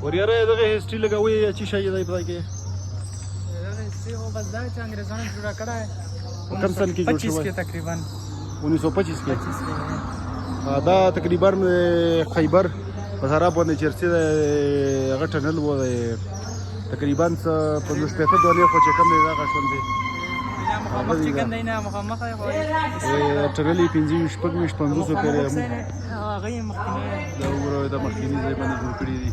وریاره دغه هیستوري لګوي یا چې شي دی پای کې دغه هیستوري هو بس دا چې انګريزانو جوړ کړه کم سن کې جوړ شوی 25 کې تقریبا 1925 کې دا تقریبا خیبر په سارا باندې چرته هغه ټنل و تقریبا 15 دولې خو چې کم دی دا غشون دی مخامخ چې کنده نه مخامخ یې ټرلې 15 شپږ 500 پیره هغه یې مخکینه دا وګوره د مخکینی ځای باندې جوړ کړی دي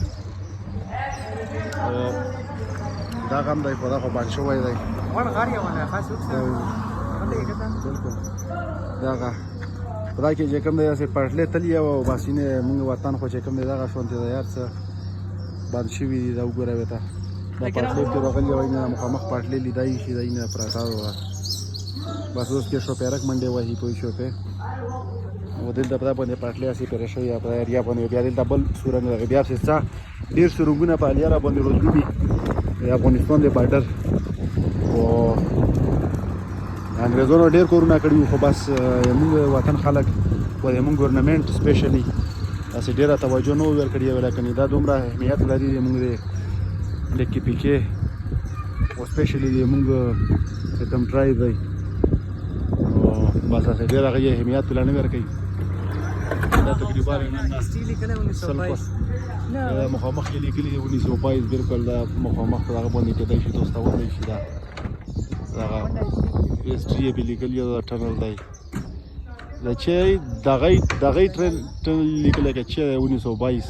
دا غم دی په دا خو باندې شوی دی ور غار یې ونه خاص وڅ بالکل دا خدای کې چې کوم دی چې پټلې تلې او باسینه موږ وطن خو چې کوم دی دا شون ته یار څه باندې شوی دی دا وګوره وته دا پټلې کې راغلی وای نه مخامخ پټلې لیدای شي دای نه پراته و بس اوس کې شو پیرک منډه وای په شو په و دلته په باندې پټلې اسی پر شو یا په اړیا باندې بیا دلته بل سورنګ بیا چې څه ډیر سورنګونه په الیاره باندې روزګي یا افغانستان د بارډر او انګريزانو ډیر کورونه کړیو خو بس موږ وطن خلک او موږ ګورنمنت سپیشلی تاسو ډیره توجه نو ورکړی ولکه دا دومره اهمیت لري موږ د کې پکې او سپیشلی موږ کوم ټرای دی او بس تاسو ډیره غي اهمیت لنه ورکړي دا تقریبا استیلی کله 1922 نه مخامخ کې لیکلي 1922 بالکل دا مخامخ هغه باندې کېدای شي تاسو ته ونه شي دا هغه هیستوري به لیکلي دا ټنل دی دا چې دغه ټنل لیکل کې 1922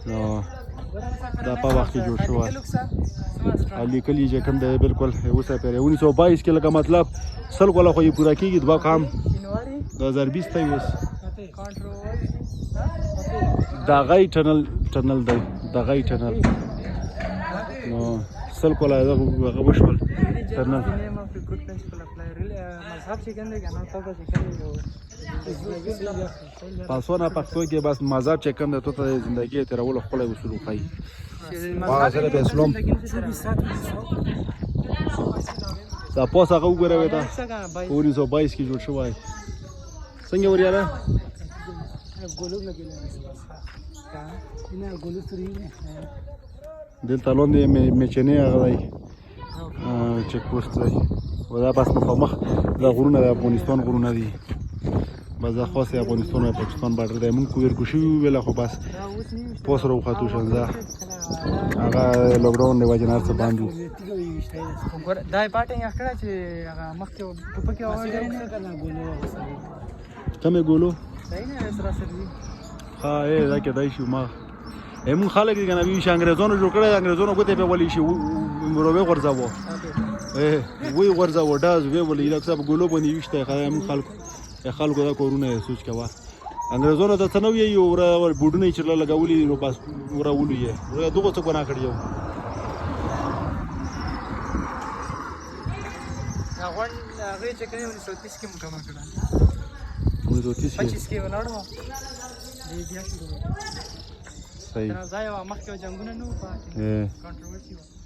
نو دا په وخت کې جوړ شو لیکلي چې کوم دی بالکل اوسه پر 1922 کې لکه مطلب سل کوله خو یې پورا کیږي دوا کام 2020 ته اوس دغه ټنل دی دغه ټنل نو سل کوله هغه وشول ټنل پاسونه پښتو کې بس مذهب چې کوم د تو ته ژوندۍ تیرول خپل اصول خو سره به اسلام دا پوسه هغه وګوره وتا 1922 کې جوړ شوی څنګه وریاله دلته لاندې میچنې هغه دی چک پوسټ دی و دا بس مخامخ دا غرونه د افغانستان غرونه دي بس دا خاص افغانستان او پاکستان بارډر دی مونږ کویر کوشي ویل خو بس پوس رو خاطو شنزا هغه لوکډاون دی وجه نه څه باندې دا پاتې یا کړه چې هغه مخکې ټوپکې اوري نه ګولو کومه ګولو صحیح نه سره سره ها دا کې دای شو ما همون خلک دي کنه وی انګريزانو جوړ کړی انګريزانو کوته په ولي شي مروه غرزاوه وی غرزاوه داز وی ولي لکه په ګولو باندې وشته خایم خلکو دا کورونه سوچ کوا انګريزانو د تنوي یو ور بوډونه چرله لګولي نو بس ورا ولي یې دغه څه بنا کړیو دا غون هغه چې کړي 1930 کې مکمل کړه 1930 کې ولاړو دې بیا شروع صحیح دا ځای مخکې جنگونه نو پاتې کنټرول